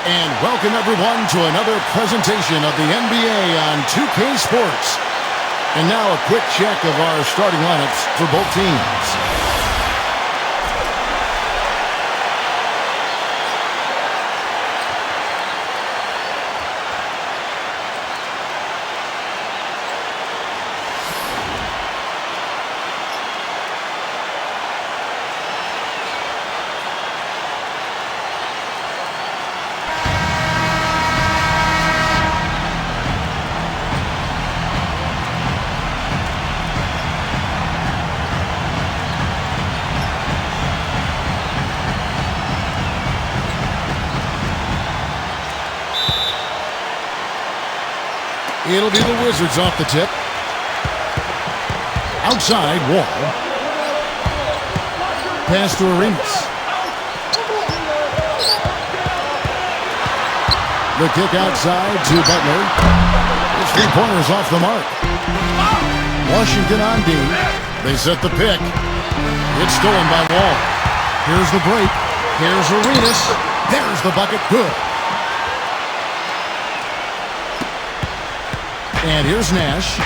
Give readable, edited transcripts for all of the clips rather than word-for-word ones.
And welcome everyone to another presentation of the NBA on 2K Sports. And now a quick check of our starting lineups for both teams. It'll be the Wizards off the tip. Outside, Wall. Pass to Arenas. The kick outside to Butler. His three-pointer's off the mark. Washington on D. They set the pick. It's stolen by Wall. Here's the break. Here's Arenas. There's the bucket. Good. And here's Nash.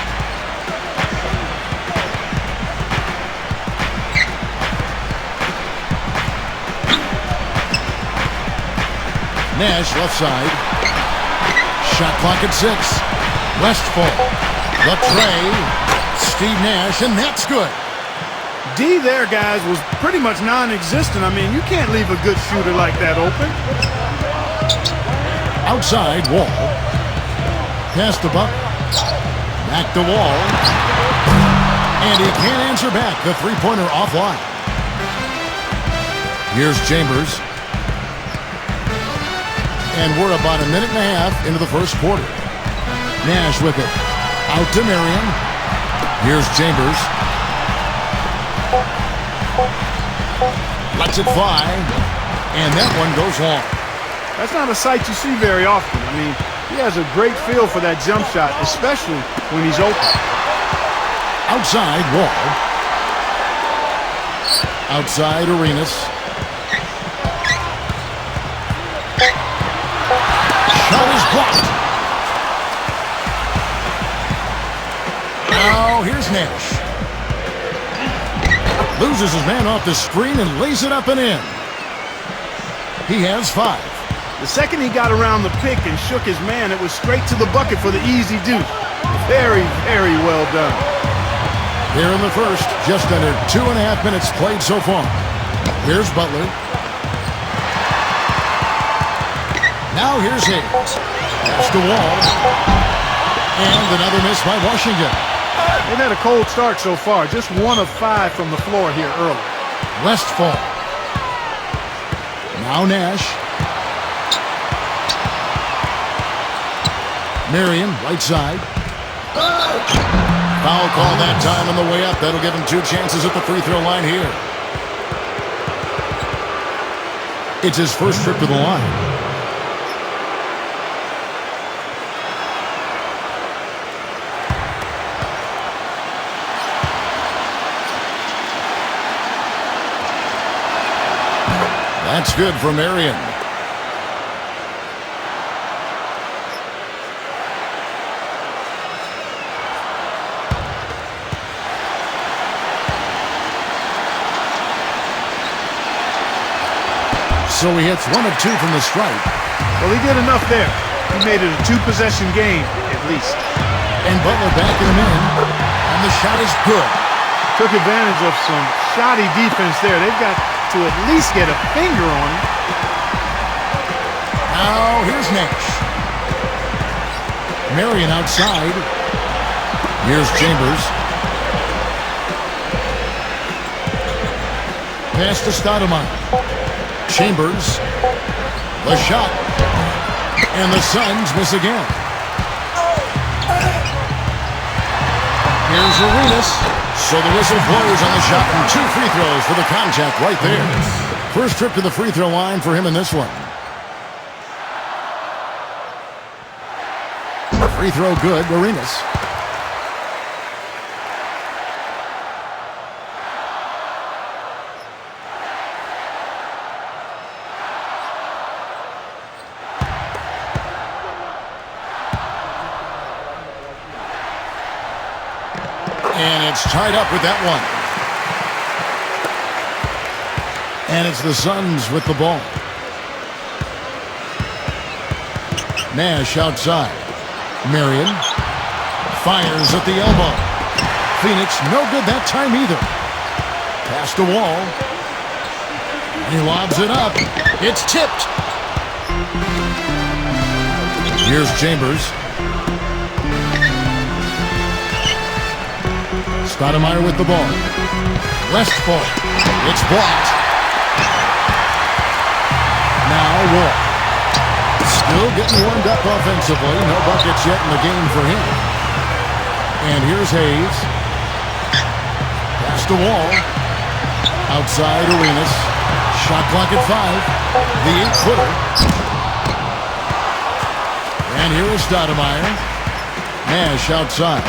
Nash left side. Shot clock at 6. Westfall. The tray. Steve Nash, and that's good. D there, guys, was pretty much non-existent. I mean, you can't leave a good shooter like that open. Outside, Wall. Pass to Buck. Back to Wall. And he can't answer back. The three-pointer offline. Here's Chambers. And we're about a minute and a half into the first quarter. Nash with it. Out to Marion. Here's Chambers. Lets it fly. And that one goes long. That's not a sight you see very often. I mean, he has a great feel for that jump shot, especially when he's open. Outside, Wall. Outside, Arenas. Shot is blocked. Now, here's Nash. Loses his man off the screen and lays it up and in. He has 5. The second he got around the pick and shook his man, it was straight to the bucket for the easy deuce. Very, very well done. Here in the first, just under 2.5 minutes played so far. Here's Butler. Now here's Hayes. Pass to Wall. And another miss by Washington. They've had a cold start so far. Just 1 of 5 from the floor here early. Westfall. Now Nash. Marion, right side. Foul call that time on the way up. That'll give him 2 chances at the free throw line here. It's his first trip to the line. That's good for Marion. So he hits 1 of 2 from the stripe. Well, he did enough there. He made it a 2-possession game, at least. And Butler backing him in. And the shot is good. Took advantage of some shoddy defense there. They've got to at least get a finger on him. Now here's Nash. Marion outside. Here's Chambers. Pass to Stoudemire. Chambers. The shot. And the Suns miss again. Here's Arenas. So the whistle blows on the shot and 2 free throws for the contact right there. First trip to the free throw line for him in this one. Free throw good, Arenas. It's tied up with that one. And it's the Suns with the ball. Nash outside. Marion fires at the elbow. Phoenix no good that time either. Pass to Wall. He lobs it up. It's tipped. Here's Chambers. Stoudemire with the ball. Westfall. It's blocked. Now Wall. Still getting warmed up offensively. No buckets yet in the game for him. And here's Hayes. Pass to Wall. Outside Arenas. Shot clock at 5. The 8-footer. And here is Stoudemire. Nash outside.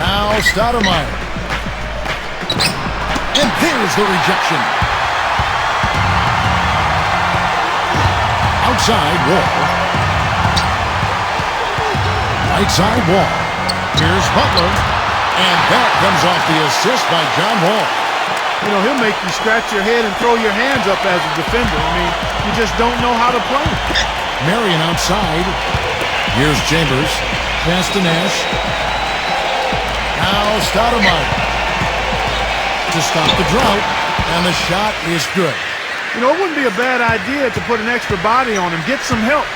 Now Stoudemire. And there's the rejection. Outside Wall. Right side Wall. Here's Butler. And that comes off the assist by John Wall. You know, he'll make you scratch your head and throw your hands up as a defender. I mean, you just don't know how to play. Marion outside. Here's Chambers. Pass to Nash. Now Stoudemire. To stop the drought. And the shot is good. You know, it wouldn't be a bad idea to put an extra body on him. Get some help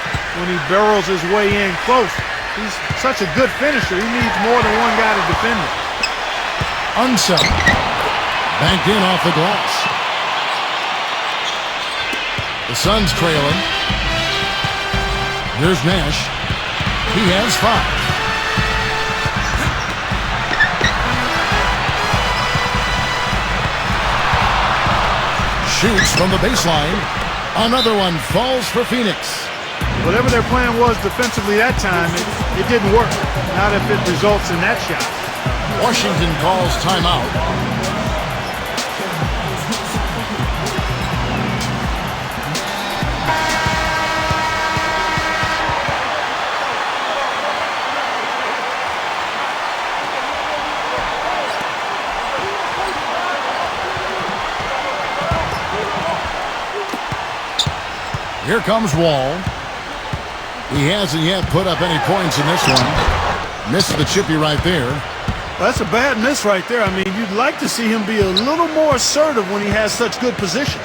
when he barrels his way in close. He's such a good finisher. He needs more than one guy to defend him. Unseld. Banked in off the glass. The Suns trailing. Here's Nash. He has 5. Shoots from the baseline. Another one falls for Phoenix. Whatever their plan was defensively that time, it didn't work. Not if it results in that shot. Washington calls timeout. Here comes Wall. He hasn't yet put up any points in this one. Missed the chippy right there. That's a bad miss right there. I mean, you'd like to see him be a little more assertive when he has such good position.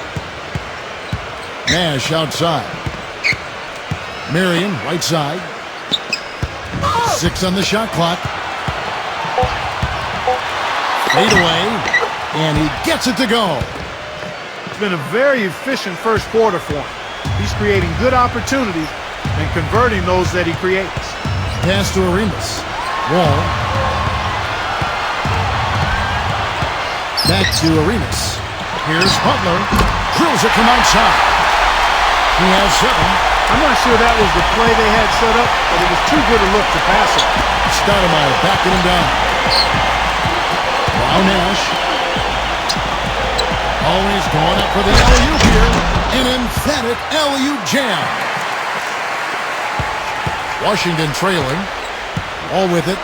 Nash outside. Marion, right side. 6 on the shot clock. Fade away. And he gets it to go. It's been a very efficient first quarter for him. He's creating good opportunities and converting those that he creates. Pass to Arenas. Wall. Back to Arenas. Here's Butler. Drills it from outside. He has 7. I'm not sure that was the play they had set up, but it was too good a look to pass it. Stoudemire backing him down. Now Nash. Always going up for the alley-oop here. An emphatic alley-oop jam. Washington trailing. All with it.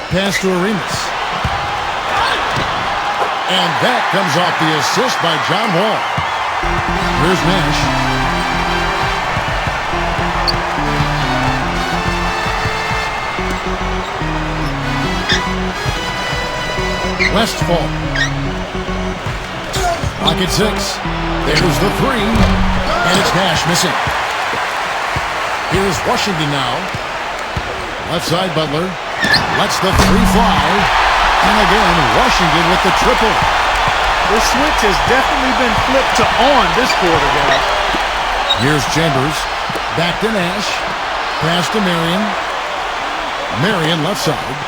Pass to Arenas. And that comes off the assist by John Wall. Here's Nash. Westfall. Pocket 6. There's the 3. And it's Nash missing. Here's Washington now. Left side Butler. Lets the 3 fly. And again, Washington with the triple. This switch has definitely been flipped to on this quarter, guys. Here's Chambers. Back to Nash. Pass to Marion. Marion left side.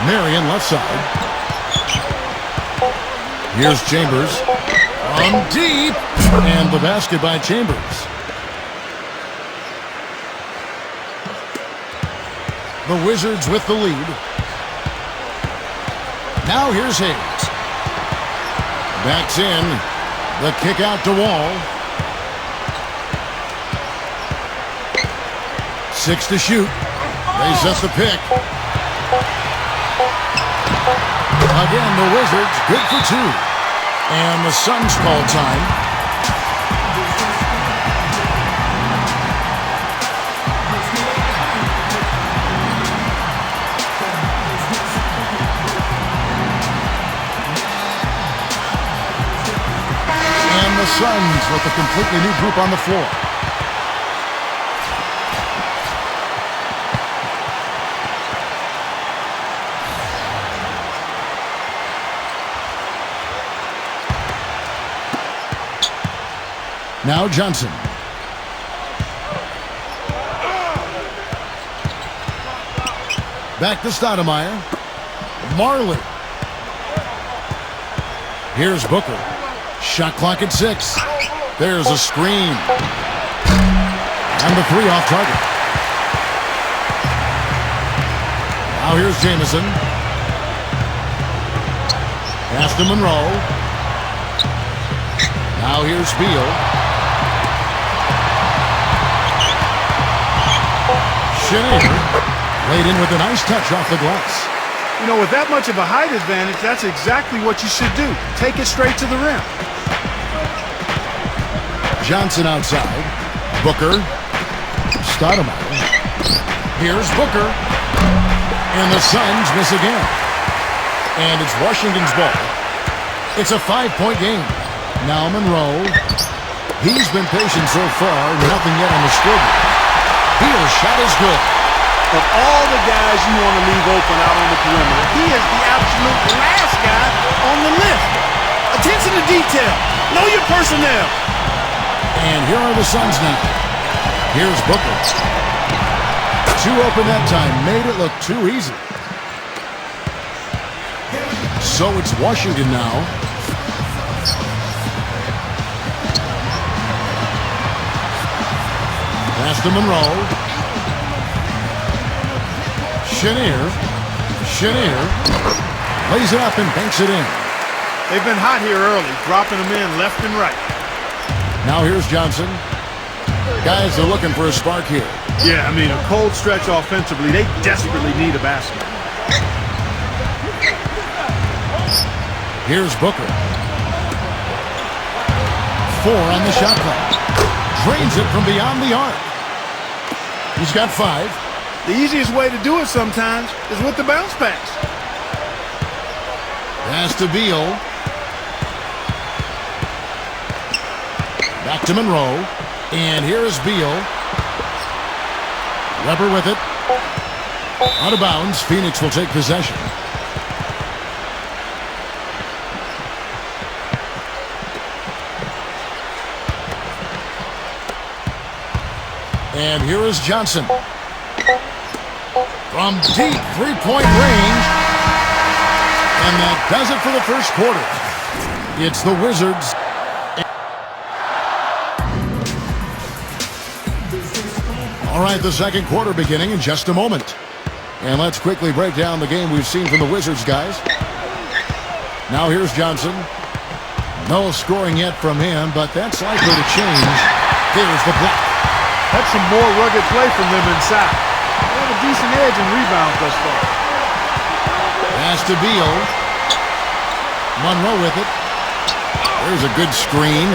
Marion left side. Here's Chambers. On deep. And the basket by Chambers. The Wizards with the lead. Now here's Hayes. Backs in. The kick out to Wall. 6 to shoot. They set the pick. Again, the Wizards good for 2. And the Suns call time. And the Suns with a completely new group on the floor. Now Johnson. Back to Stoudemire. Marley. Here's Booker. Shot clock at 6. There's a screen. And the 3 off target. Now here's Jamison. Pass to Monroe. Now here's Beal. Chenier laid in with a nice touch off the glass. You know, with that much of a height advantage, that's exactly what you should do. Take it straight to the rim. Johnson outside. Booker. Stoudemire. Here's Booker. And the Suns miss again. And it's Washington's ball. It's a 5-point game. Now Monroe. He's been patient so far. Nothing yet on the scoreboard. Beal's shot is good. Of all the guys you want to leave open out on the perimeter, he is the absolute last guy on the list. Attention to detail. Know your personnel. And here are the Suns now. Here's Booker. 2 open that time. Made it look too easy. So it's Washington now. Pass to Monroe. Chenier lays it up and banks it in. They've been hot here early, dropping them in left and right. Now here's Johnson. Guys are looking for a spark here. Yeah, I mean, a cold stretch offensively. They desperately need a basket. Here's Booker. 4 on the shot clock. Drains it from beyond the arc. He's got 5. The easiest way to do it sometimes is with the bounce pass. Pass to Beal. Back to Monroe. And here is Beal. Weber with it. Out of bounds. Phoenix will take possession. And here is Johnson. From deep 3-point range. And that does it for the first quarter. It's the Wizards. All right, the second quarter beginning in just a moment. And let's quickly break down the game we've seen from the Wizards, guys. Now here's Johnson. No scoring yet from him, but that's likely to change. Here's the block. That's some more rugged play from them inside. They have a decent edge in rebounds thus far. Pass to Beal. Monroe with it. There's a good screen.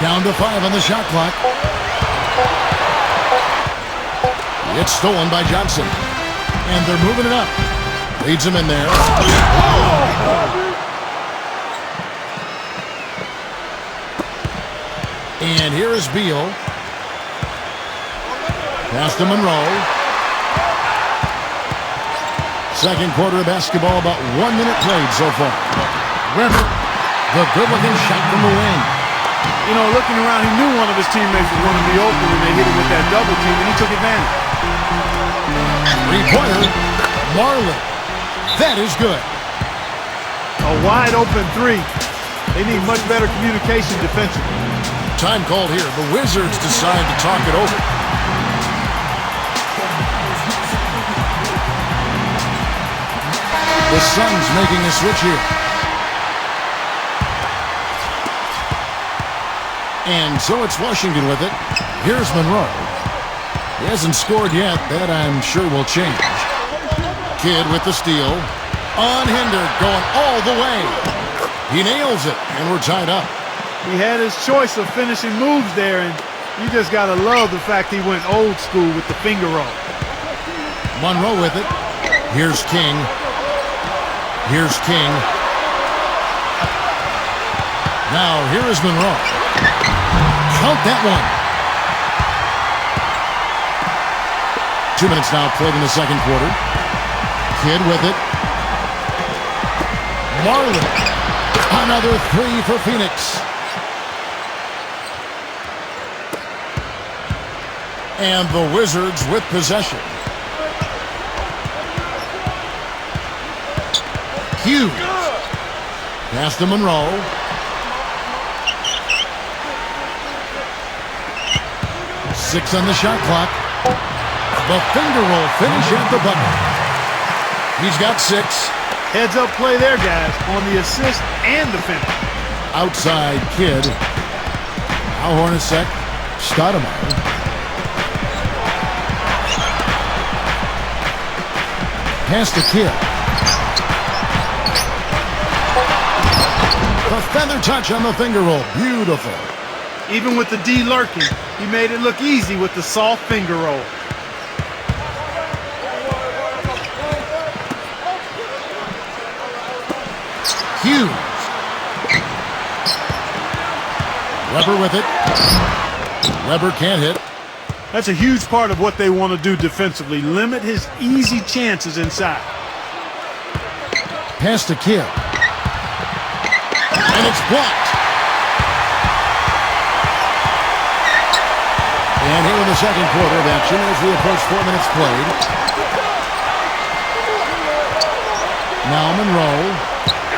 Down to 5 on the shot clock. It's stolen by Johnson. And they're moving it up. Leads him in there. And here is Beal. Pass to Monroe. Second quarter of basketball, about 1 minute played so far. Weber, the good-looking shot from the wing. You know, looking around, he knew one of his teammates was going to be open when they hit him with that double team, and he took advantage. Three-pointer, Marley. That is good. A wide-open 3. They need much better communication defensively. Time called here. The Wizards decide to talk it over. The Suns making a switch here. And so it's Washington with it. Here's Monroe. He hasn't scored yet. That I'm sure will change. Kidd with the steal. Unhindered, going all the way. He nails it, and we're tied up. He had his choice of finishing moves there, and you just got to love the fact he went old school with the finger roll. Monroe with it. Here's King. Here's King. Now, here is Monroe. Count that one. 2 minutes now played in the second quarter. Kidd with it. Marlin. Another three for Phoenix. And the Wizards with possession. Hughes. Pass to Monroe. Six on the shot clock. The finger roll finish at the button. He's got 6. Heads up play there, guys, on the assist and the finish. Outside Kidd. Now Hornacek. Stoudemire. Pass to Kidd. The feather touch on the finger roll. Beautiful. Even with the D lurking, he made it look easy with the soft finger roll. Hughes. Weber with it. Weber can't hit. That's a huge part of what they want to do defensively. Limit his easy chances inside. Pass to Kidd. And it's blocked. And here in the second quarter of action as we approach 4 minutes played. Now Monroe.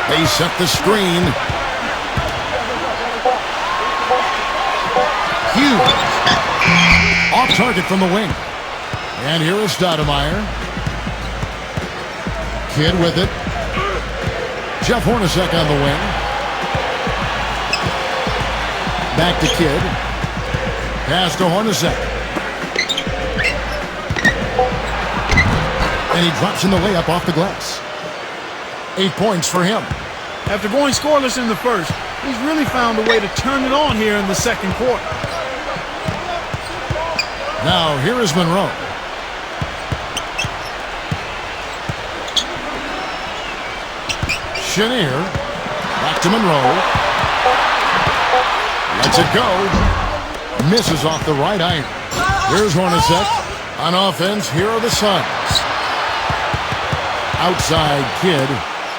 They set the screen. Hughes. Off target from the wing. And here is Stoudemire. Kidd with it. Jeff Hornacek on the wing. Back to Kidd. Pass to Hornacek. And he drops in the layup off the glass. 8 points for him. After going scoreless in the first, he's really found a way to turn it on here in the second quarter. Now, here is Monroe. Chenier. Back to Monroe. Lets it go. Misses off the right iron. Here's Hornacek. On offense, here are the Suns. Outside Kidd.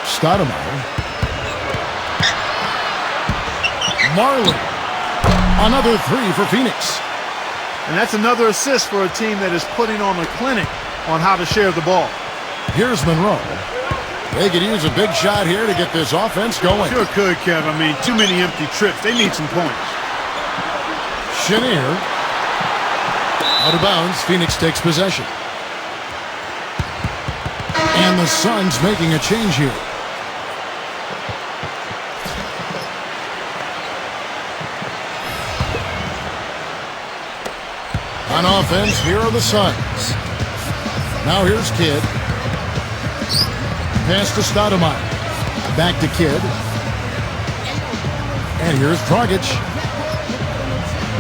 Stoudemire. Marlin. Another three for Phoenix. And that's another assist for a team that is putting on a clinic on how to share the ball. Here's Monroe. They could use a big shot here to get this offense going. Sure could, Kev. I mean, too many empty trips. They need some points. Chenier. Out of bounds. Phoenix takes possession. And the Suns making a change here. On offense, here are the Suns. Now here's Kidd. Pass to Stoudemire. Back to Kidd. And here's Dragic.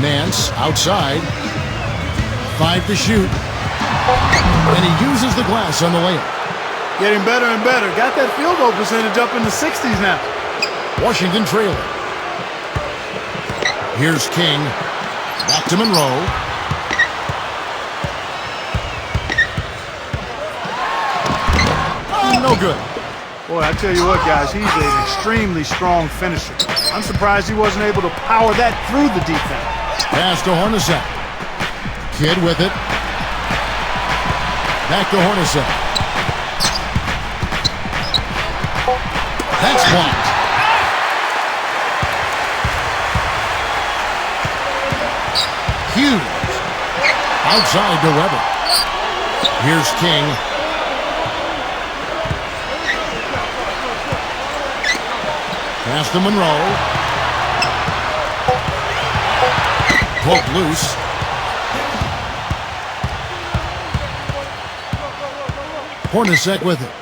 Nance outside. 5 to shoot. And he uses the glass on the layup. Getting better and better. Got that field goal percentage up in the 60s now. Washington trailing. Here's King. Back to Monroe. No good. Boy, I tell you what, guys, he's an extremely strong finisher. I'm surprised he wasn't able to power that through the defense. Pass to Hornacek. Kidd with it. Back to Hornacek. That's blocked. Hughes. Outside to Weber. Here's King. Pass to Monroe. Poked loose. Hornacek with it.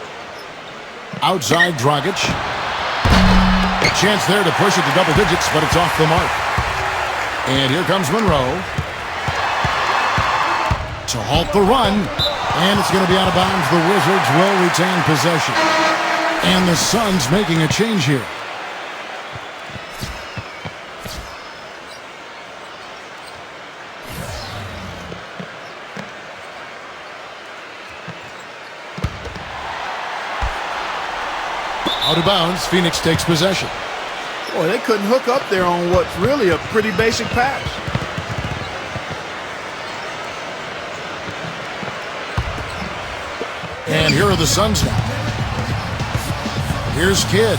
Outside Dragic. A chance there to push it to double digits, but it's off the mark. And here comes Monroe to halt the run. And it's going to be out of bounds. The Wizards will retain possession. And the Suns making a change here. Out of bounds, Phoenix takes possession. Boy, they couldn't hook up there on what's really a pretty basic pass. And here are the Suns now. Here's Kidd.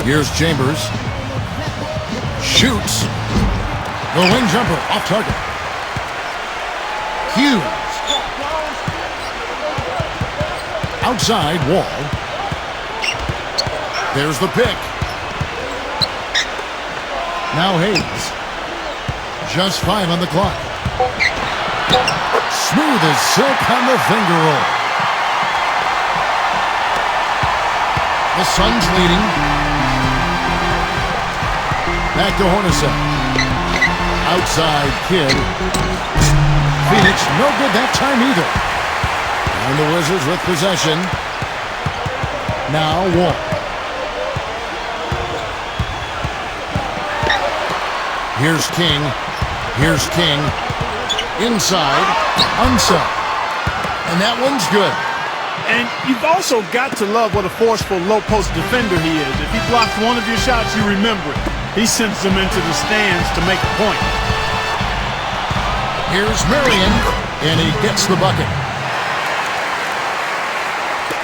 Here's Chambers. Shoots. The wing jumper off target. Hughes. Outside Wall. There's the pick. Now Hayes. Just 5 on the clock. Smooth as silk on the finger roll. The Suns leading. Back to Hornacek. Outside Kidd. Phoenix no good that time either. And the Wizards with possession. Now Wall. Here's King. Here's King. Inside. Unset. And that one's good. And you've also got to love what a forceful low-post defender he is. If he blocks one of your shots, you remember it. He sends them into the stands to make a point. Here's Marion, and he gets the bucket.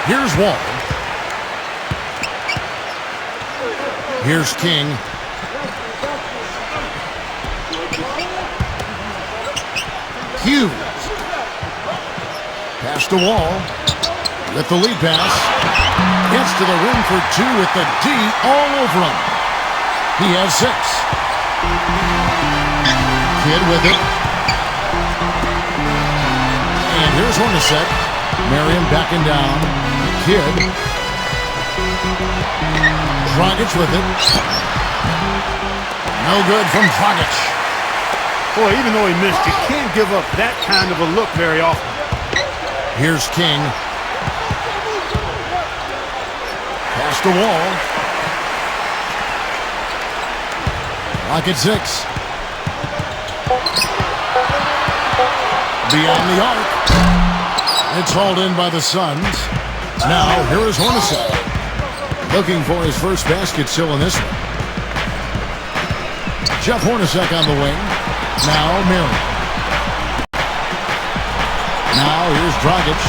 Here's Wall. Here's King. Hughes. Pass to Wall. With the lead pass. Gets to the rim for 2 with the D all over him. He has 6. Kidd with it. And here's Hornacek. Marion backing down. Kidd. Dragic with it. No good from Dragic. Boy, even though he missed, you can't give up that kind of a look very often. Here's King. Pass to Wall. Lock at 6. Beyond the arc. It's hauled in by the Suns. Now, here is Hornacek. Looking for his first basket still in this one. Jeff Hornacek on the wing. Now, Marion. Now, here's Dragic.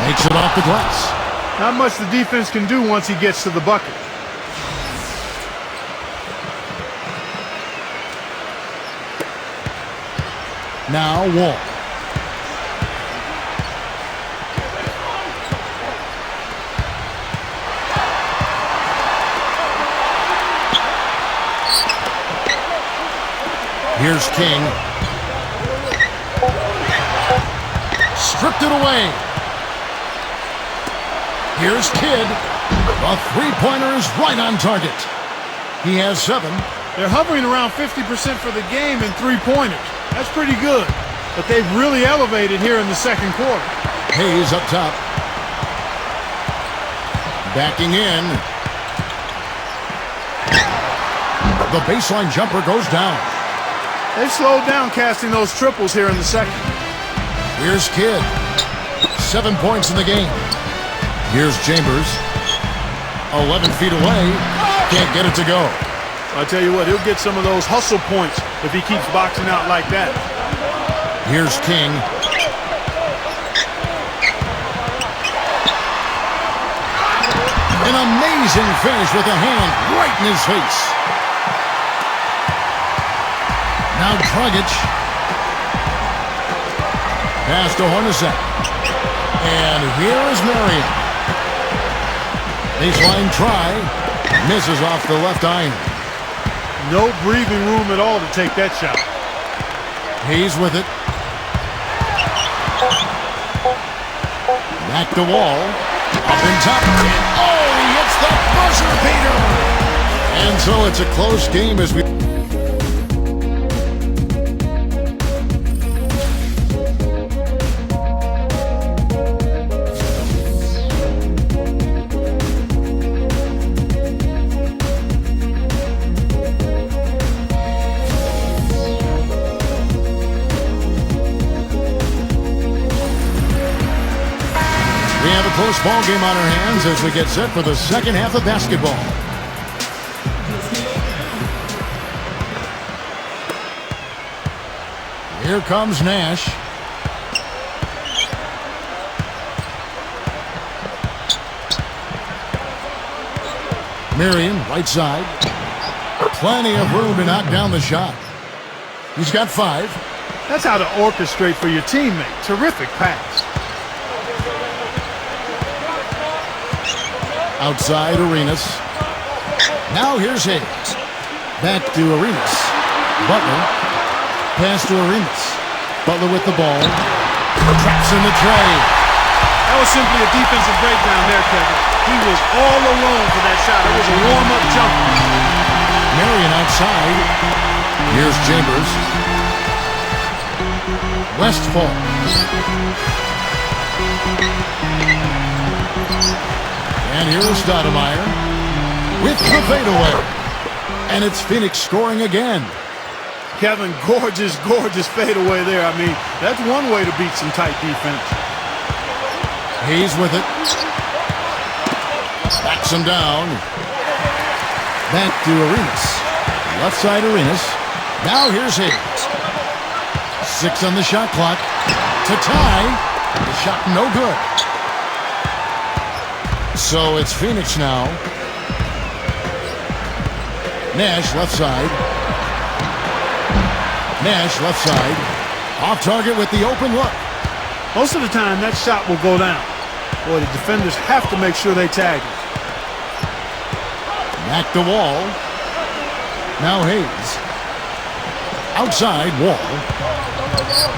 Makes it off the glass. Not much the defense can do once he gets to the bucket. Now, Wall. Here's King. Stripped it away. Here's Kidd. A three-pointer is right on target. He has 7. They're hovering around 50% for the game in three-pointers. That's pretty good. But they've really elevated here in the second quarter. Hayes up top. Backing in. The baseline jumper goes down. They've slowed down casting those triples here in the second. Here's Kidd. 7 points in the game. Here's Chambers. 11 feet away. Can't get it to go. I tell you what, he'll get some of those hustle points if he keeps boxing out like that. Here's King. An amazing finish with a hand right in his face. Now Dragic. Pass to Hornacek. And here is Marion. Baseline try. Misses off the left iron. No breathing room at all to take that shot. Hayes with it. Back to Wall. Up in top. Oh, he hits the buzzer beater. And so it's a close game as we... We have a close ball game on our hands as we get set for the second half of basketball. Here comes Nash. Marion, right side. Plenty of room to knock down the shot. He's got 5. That's how to orchestrate for your teammate. Terrific pass. Outside Arenas. Now here's Hayes. Back to Arenas. Butler. Pass to Arenas. Butler with the ball. Traps in the tray. That was simply a defensive breakdown there, Kevin. He was all alone for that shot. It was a warm-up jumper. Marion outside. Here's Chambers. Westfall. And here's Stoudemire with the fadeaway. And it's Phoenix scoring again. Kevin, gorgeous, gorgeous fadeaway there. I mean, that's one way to beat some tight defense. Hayes with it. Backs him down. Back to Arenas. Left side Arenas. Now here's Hayes. 6 on the shot clock. To tie. The shot no good. So it's Phoenix now. Nash left side. Nash left side. Off target with the open look. Most of the time, that shot will go down. Boy, the defenders have to make sure they tag it. Back to Wall. Now Hayes. Outside Wall.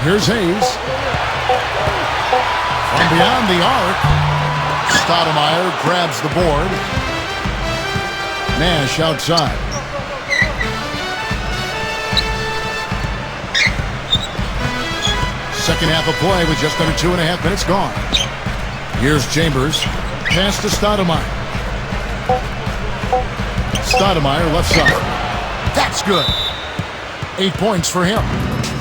Here's Hayes. From beyond the arc. Stoudemire grabs the board. Nash outside. Second half of play with just under 2.5 minutes gone. Here's Chambers. Pass to Stoudemire. Stoudemire left side. That's good. 8 points for him.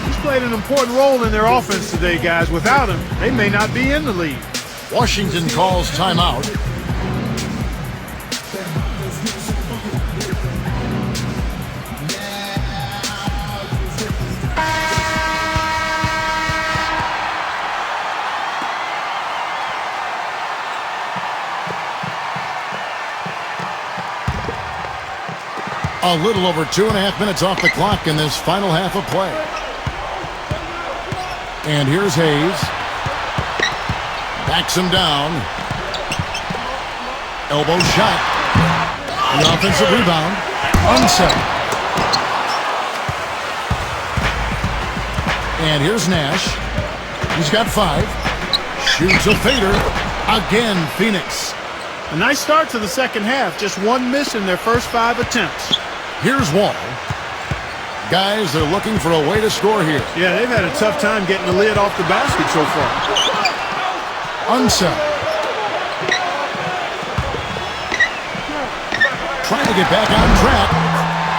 He's played an important role in their offense today, guys. Without him, they may not be in the lead. Washington calls timeout. A little over 2.5 minutes off the clock in this final half of play. And here's Hayes. Backs him down. Elbow shot. The offensive rebound. Unset. And here's Nash. He's got 5. Shoots a fader. Again, Phoenix. A nice start to the second half. Just one miss in their first 5 attempts. Here's Wall. Guys, they're looking for a way to score here. Yeah, they've had a tough time getting the lid off the basket so far. Unset. Trying to get back on track.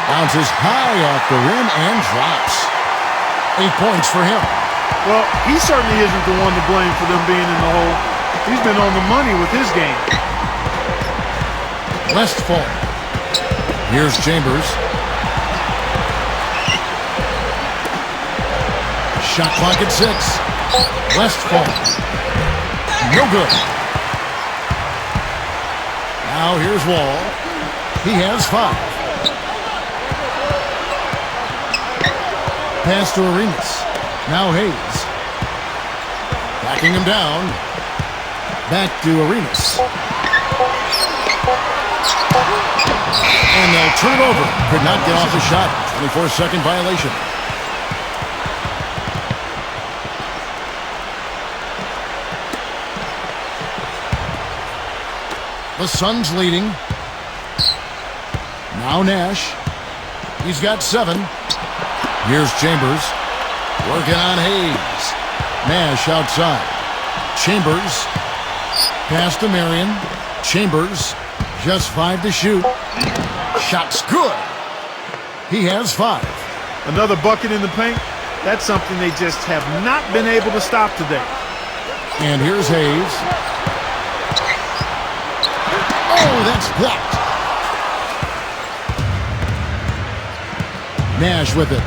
Bounces high off the rim and drops. 8 points for him. Well, he certainly isn't the one to blame for them being in the hole. He's been on the money with his game. Westfall. Here's Chambers. Shot clock at 6. Westfall. No good. Now here's Wall. He has 5. Pass to Arenas. Now Hayes. Backing him down. Back to Arenas. And they'll turn it over. Could not get off the shot. 24-second violation. The Suns leading. Now Nash. He's got 7. Here's Chambers. Working on Hayes. Nash outside. Chambers. Pass to Marion. Chambers. Just 5 to shoot. Shot's good. He has 5. Another bucket in the paint. That's something they just have not been able to stop today. And here's Hayes. Oh, that's blocked. Nash with it.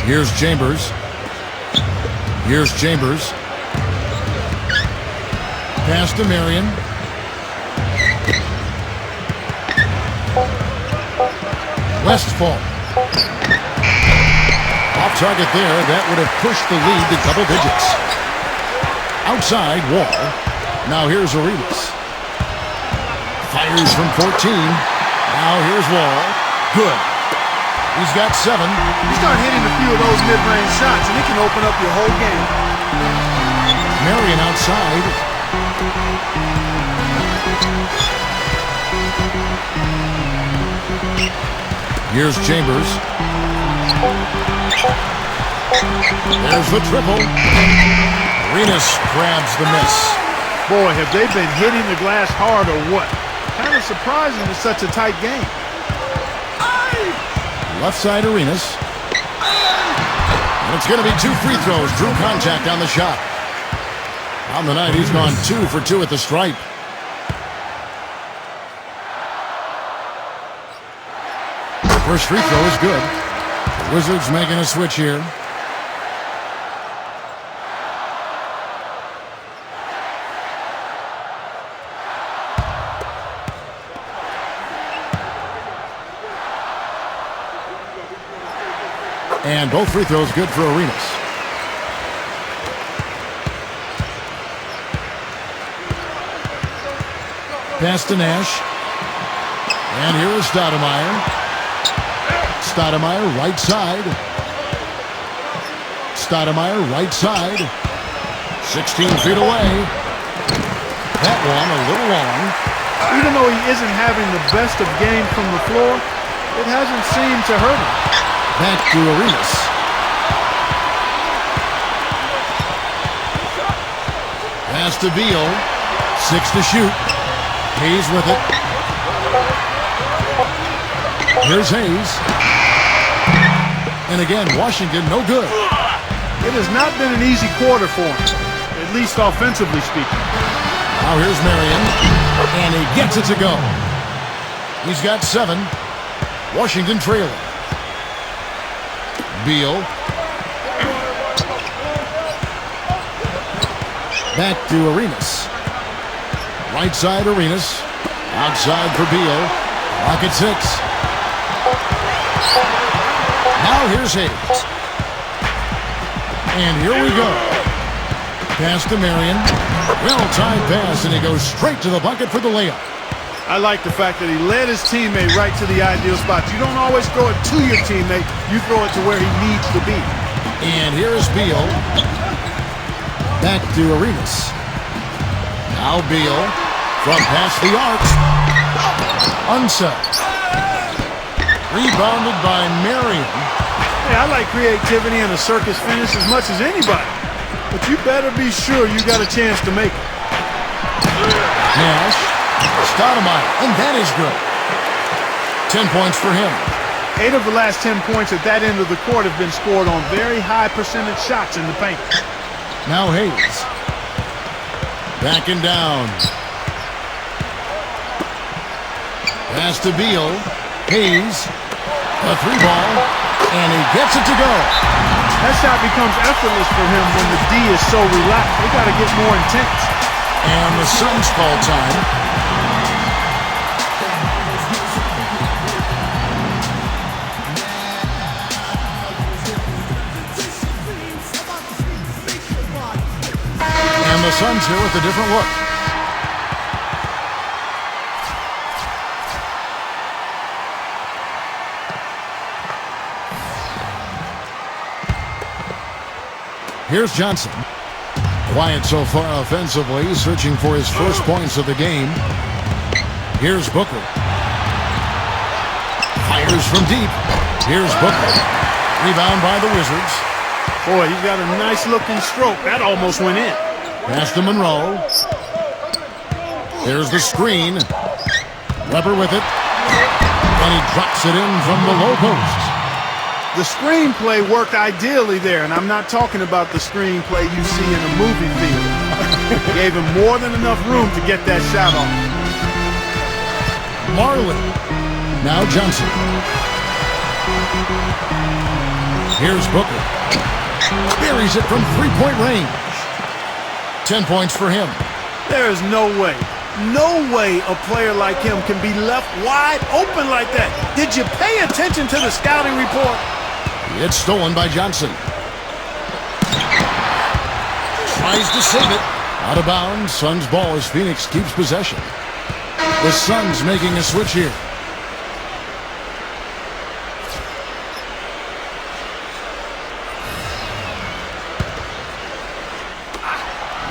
Here's Chambers. Here's Chambers. Pass to Marion. Westfall. Off target there. That would have pushed the lead to double digits. Outside, Wall. Now here's Arenas. Fires from 14. Now here's Wall. Good. He's got 7. You start hitting a few of those mid-range shots, and it can open up your whole game. Marion outside. Here's Chambers. There's the triple. Arenas grabs the miss. Boy, have they been hitting the glass hard or what? Kind of surprising it's such a tight game. Left side Arenas. And it's going to be 2 free throws. Drew contact on the shot. On the night, he's gone 2 for 2 at the stripe. First free throw is good. The Wizards making a switch here. And both free throws good for Arenas. Pass to Nash. And here is Stoudemire. Stoudemire right side. Stoudemire right side. 16 feet away. That one a little long. Even though he isn't having the best of game from the floor, it hasn't seemed to hurt him. Back to Arenas. Pass to Beal. 6 to shoot. Hayes with it. Here's Hayes. And again, Washington no good. It has not been an easy quarter for him, at least offensively speaking. Now here's Marion. And he gets it to go. He's got 7. Washington trailing. Beal. Back to Arenas. Right side Arenas. Outside for Beal. Clock at 6. Now here's Hayes. And here we go. Pass to Marion. Well-timed pass, and he goes straight to the bucket for the layup. I like the fact that he led his teammate right to the ideal spot. You don't always throw it to your teammate. You throw it to where he needs to be. And here's Beal. Back to Arenas. Now Beal from past the arc. Unset. Rebounded by Marion. Hey, I like creativity and a circus finish as much as anybody. But you better be sure you got a chance to make it. Nash. Stoudemire. And that is good. 10 points for him. 8 of the last 10 points at that end of the court have been scored on very high percentage shots in the paint. Now Hayes. Backing down. Pass to Beal. Hayes. A 3-ball. And he gets it to go. That shot becomes effortless for him when the D is so relaxed. They got to get more intense. And the Suns call time. And the Suns here with a different look. Here's Johnson. Quiet so far offensively, searching for his first points of the game. Here's Booker. Fires from deep. Here's Booker. Rebound by the Wizards. Boy, he's got a nice looking stroke. That almost went in. Pass to Monroe. There's the screen. Weber with it. And he drops it in from the low post. The screenplay worked ideally there, and I'm not talking about the screenplay you see in a movie theater. Gave him more than enough room to get that shot off. Marley. Now Johnson. Here's Booker. Buries it from three-point range. 10 points for him. There is no way a player like him can be left wide open like that. Did you pay attention to the scouting report? It's stolen by Johnson. Tries to save it. Out of bounds. Suns ball as Phoenix keeps possession. The Suns making a switch here.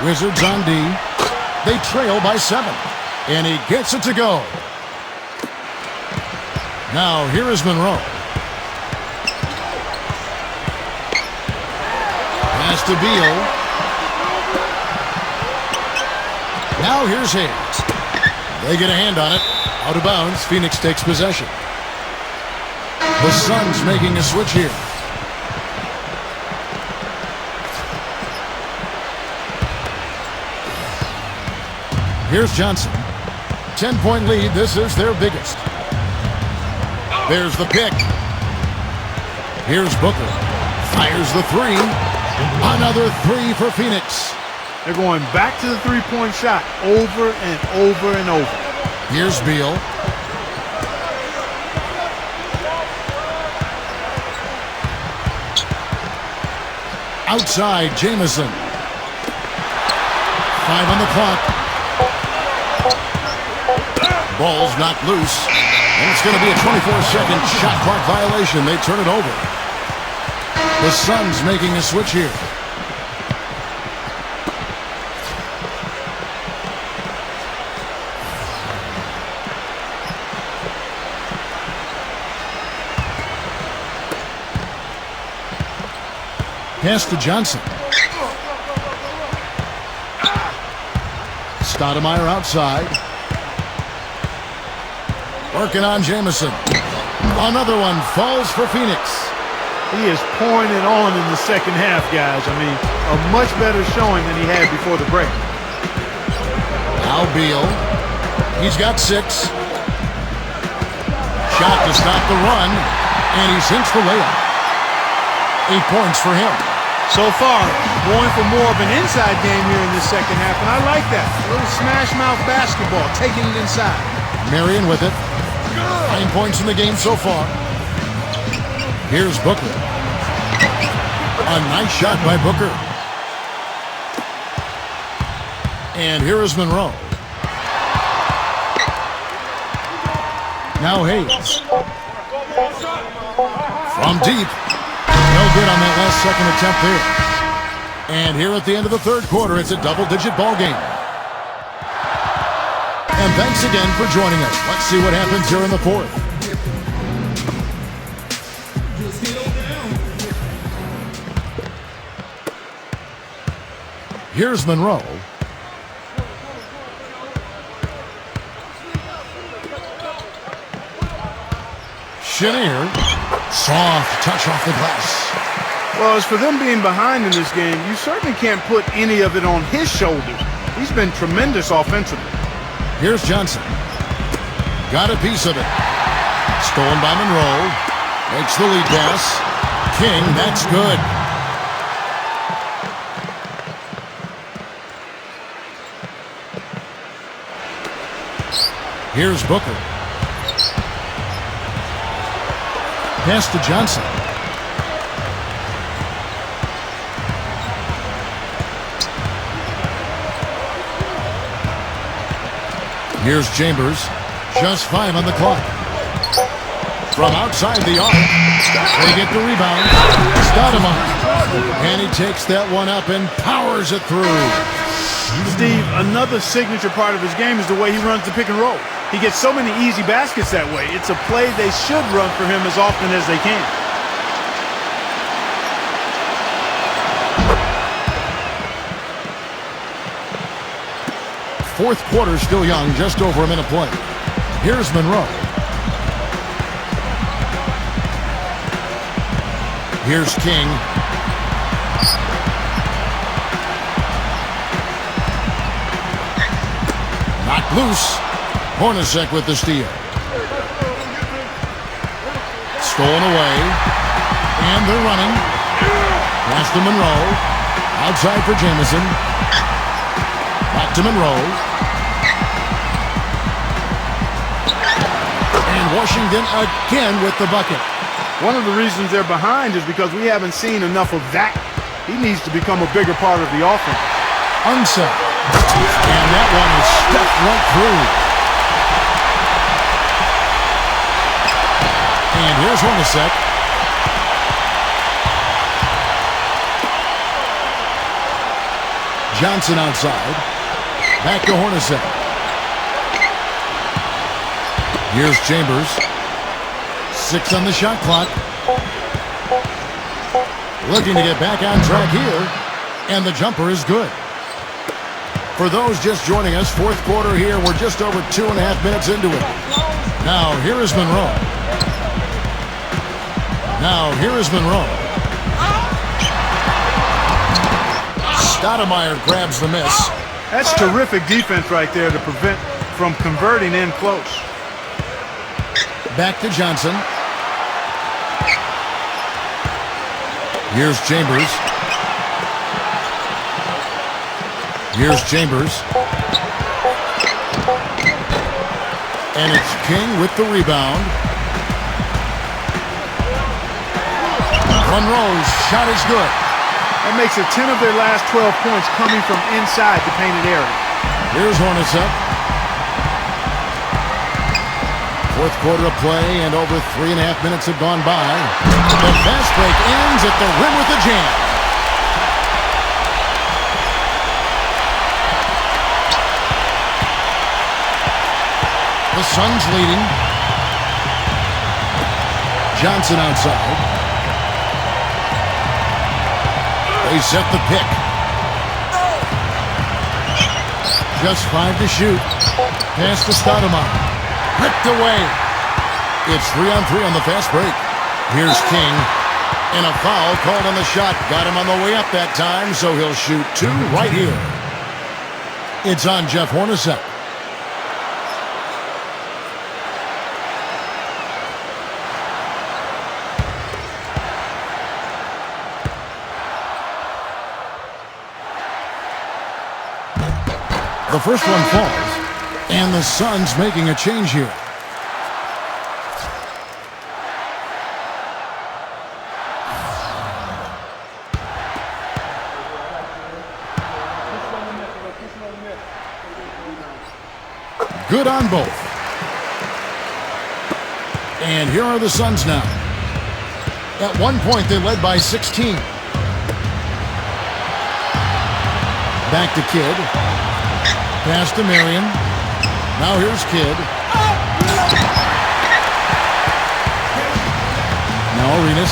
Wizards on D. They trail by 7. And he gets it to go. Now here is Monroe. Pass to Beal. Now here's Hayes. They get a hand on it. Out of bounds. Phoenix takes possession. The Suns making a switch here. Here's Johnson. 10-point lead. This is their biggest. There's the pick. Here's Booker. Fires the three. Another three for Phoenix. They're going back to the three-point shot over and over and over. Here's Beal. Outside, Jamison. 5 on the clock. Ball's knocked loose. And it's going to be a 24-second shot clock violation. They turn it over. The Suns making a switch here. Pass to Johnson. Stoudemire outside. Working on Jamison. Another one falls for Phoenix. He is pouring it on in the second half, guys. I mean, a much better showing than he had before the break. Now Beal. He's got 6. Shot to stop the run. And he sinks the layup. 8 points for him. So far, going for more of an inside game here in the second half, and I like that. A little smash-mouth basketball, taking it inside. Marion with it. 9 points in the game so far. Here's Booker. A nice shot by Booker. And here is Monroe. Now Hayes. From deep. No good on that last second attempt there. And here at the end of the third quarter, it's a double-digit ball game. And thanks again for joining us. Let's see what happens here in the fourth. Here's Monroe. Chenier. Soft touch off the glass. Well, as for them being behind in this game, you certainly can't put any of it on his shoulders. He's been tremendous offensively. Here's Johnson. Got a piece of it. Stolen by Monroe. Makes the lead pass. King, that's good. Here's Booker. Pass to Johnson. Here's Chambers. Just 5 on the clock. From outside the arc. They get the rebound. Stoudemire. And he takes that one up and powers it through. Steve, another signature part of his game is the way he runs the pick and roll. He gets so many easy baskets that way. It's a play they should run for him as often as they can. Fourth quarter still young, just over a minute play. Here's Monroe. Here's King. Knocked loose. Hornacek with the steal. Stolen away. And they're running. Pass to Monroe. Outside for Jamison. Back to Monroe. And Washington again with the bucket. One of the reasons they're behind is because we haven't seen enough of that. He needs to become a bigger part of the offense. Unset. And that one is stuffed right through. And here's Hornacek. Johnson outside. Back to Hornacek. Here's Chambers. 6 on the shot clock. Looking to get back on track here. And the jumper is good. For those just joining us, fourth quarter here. We're just over 2.5 minutes into it. Now, here is Monroe. Stoudemire grabs the miss. That's terrific defense right there to prevent from converting in close. Back to Johnson. Here's Chambers. And it's King with the rebound. Monroe's shot is good. That makes it 10 of their last 12 points coming from inside the painted area. Here's Hornacek. Fourth quarter of play, and over 3.5 minutes have gone by. The fast break ends at the rim with a jam. The Suns leading. Johnson outside. They set the pick. Just 5 to shoot. Pass to Stoudemire. Ripped away. It's 3-on-3 on the fast break. Here's King. And a foul called on the shot. Got him on the way up that time, so he'll shoot 2 right here. It's on Jeff Hornacek. The first one falls, and the Suns making a change here. Good on both. And here are the Suns now. At one point, they led by 16. Back to Kidd. Pass to Marion. Now here's Kidd. Now Arenas.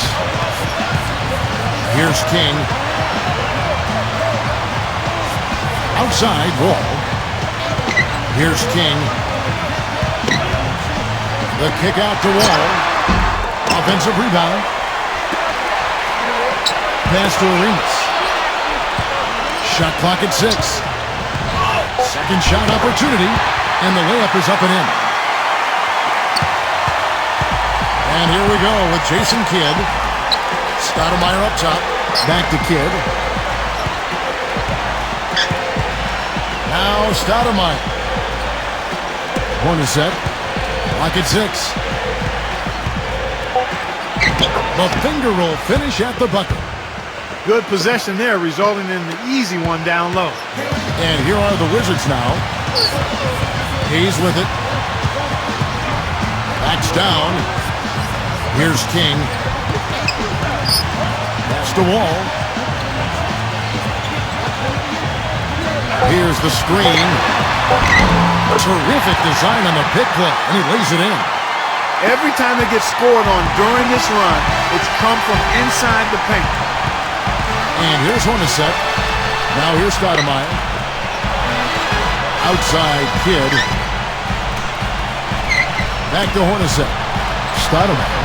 Here's King. Outside, Wall. Here's King. The kick out to Wall. Offensive rebound. Pass to Arenas. Shot clock at 6. Second shot opportunity, and the layup is up and in. And here we go with Jason Kidd. Stoudemire up top. Back to Kidd. Now Stoudemire. Hornacek. Clock at 6. The finger roll finish at the bucket. Good possession there, resulting in the easy one down low. And here are the Wizards now. He's with it. Backs down. Here's King. against the wall. Here's the screen. Terrific design on the pick play, and he lays it in. Every time they get scored on during this run, it's come from inside the paint. And here's Hornacek. Now here's Stoudemire. Outside Kidd. Back to Hornacek. Stoudemire.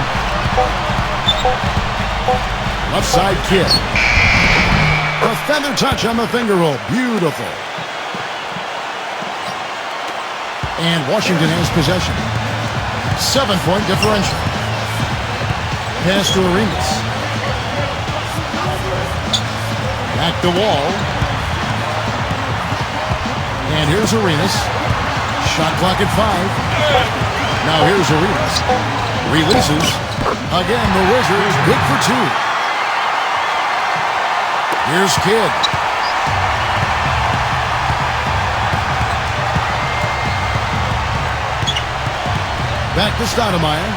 Left side Kidd. A feather touch on the finger roll. Beautiful. And Washington has possession. 7-point differential. Pass to Arenas. Back to Wall. And here's Arenas. Shot clock at 5. Now here's Arenas. Releases. Again, the Wizards good for 2. Here's Kidd. Back to Stoudemire.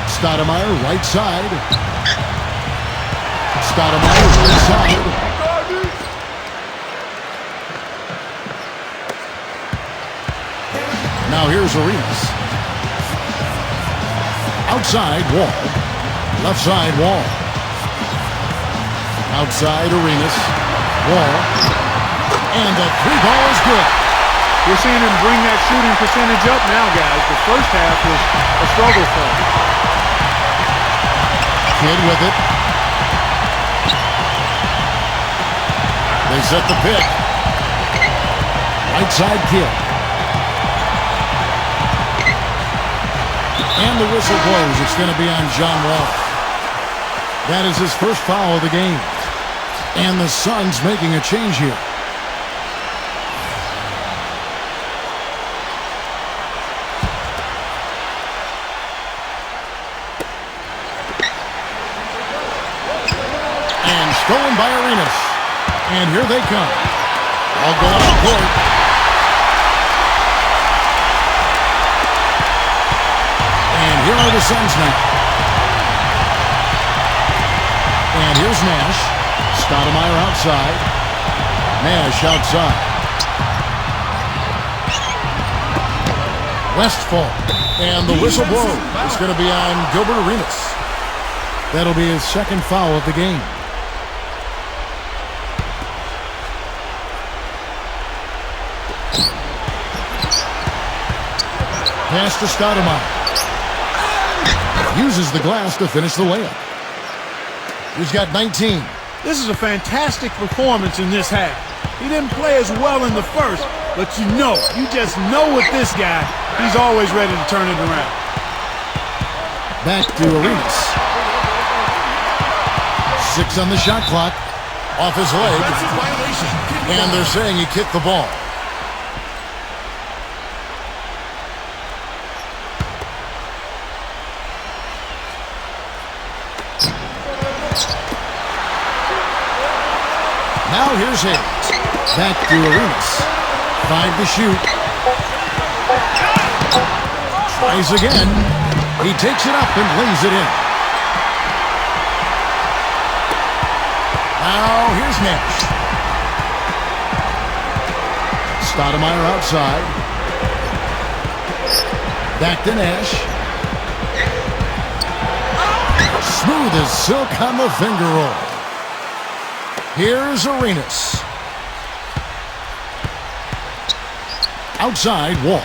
Stoudemire right side. Stoudemire right side. Now here's Arenas. Outside Wall. Left side Wall. Outside Arenas. Wall. And the 3-ball is good. We're seeing him bring that shooting percentage up now, guys. The first half was a struggle for him. Kidd with it. They set the pick. Right side Kidd. And the whistle blows. It's going to be on John Wall. That is his first foul of the game. And the Suns making a change here. And stolen by Arenas. And here they come. All going on court. And here are the Suns now. And here's Nash. Stoudemire outside. Nash outside. Westfall. And the whistle blows. It's going to be on Gilbert Arenas. That'll be his second foul of the game. Pass to Stoudemire. Uses the glass to finish the layup. He's got 19. This is a fantastic performance in this half. He didn't play as well in the first, but you just know with this guy, he's always ready to turn it around. Back to Arenas. 6 on the shot clock. Off his leg. And they're saying he kicked the ball. Now here's Hayes. Back to Arenas. 5 to shoot. Tries again. He takes it up and lays it in. Now here's Nash. Stoudemire outside. Back to Nash. Smooth as silk on the finger roll. Here's Arenas. Outside Wall.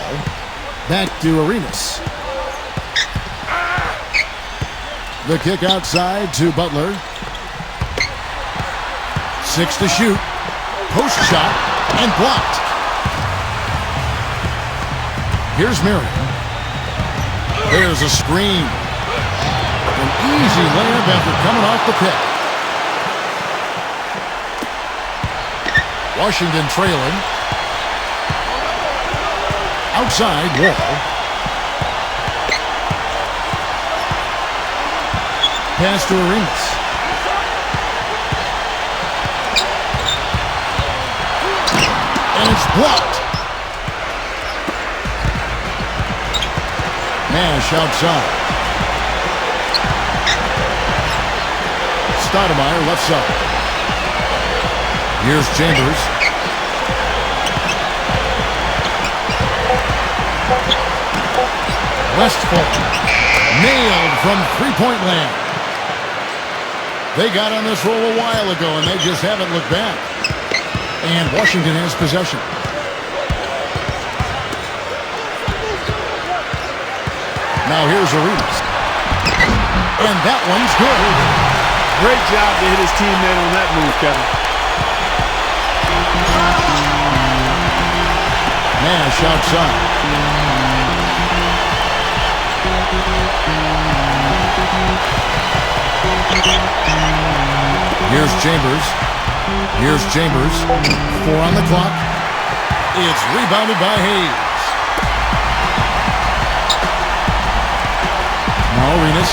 Back to Arenas. The kick outside to Butler. 6 to shoot. Post shot and blocked. Here's Marion. There's a screen. An easy layup after coming off the pick. Washington trailing. Outside Wall. Pass to Arenas. And it's blocked. Nash outside. Stoudemire left side. Here's Chambers. Westphal. Nailed from three-point land. They got on this roll a while ago, and they just haven't looked back. And Washington has possession. Now here's Arenas. And that one's good. Great job to hit his teammate on that move, Kevin. Nash outside. Here's Chambers. Here's Chambers. 4 on the clock. It's rebounded by Hayes. Now Arenas.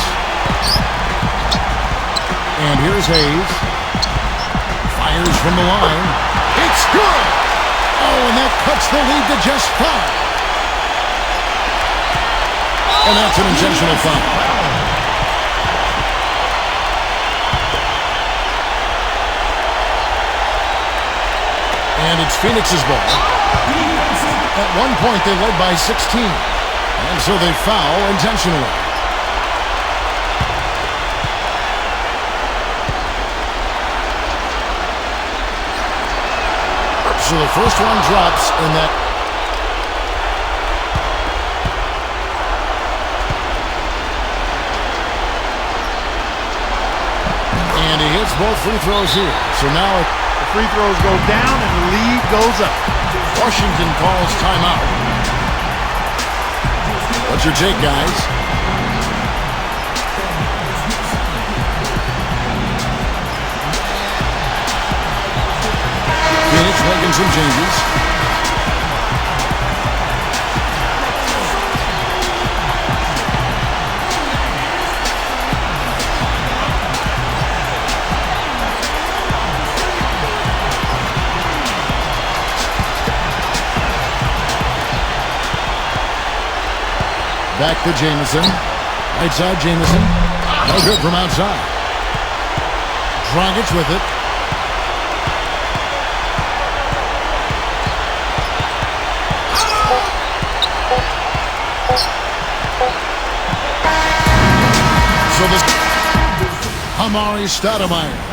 And here's Hayes. Fires from the line. It's good! Oh, and that cuts the lead to just 5. And that's an intentional foul. And it's Phoenix's ball. At one point, they led by 16. And so they foul intentionally. So the first one drops in that. And he hits both free throws here. So now the free throws go down and the lead goes up. Washington calls timeout. What's your take, guys? Phoenix making some changes. Back to Jamison. Right side, Jamison. No good from outside. Dragic with it. So this Amari Stoudemire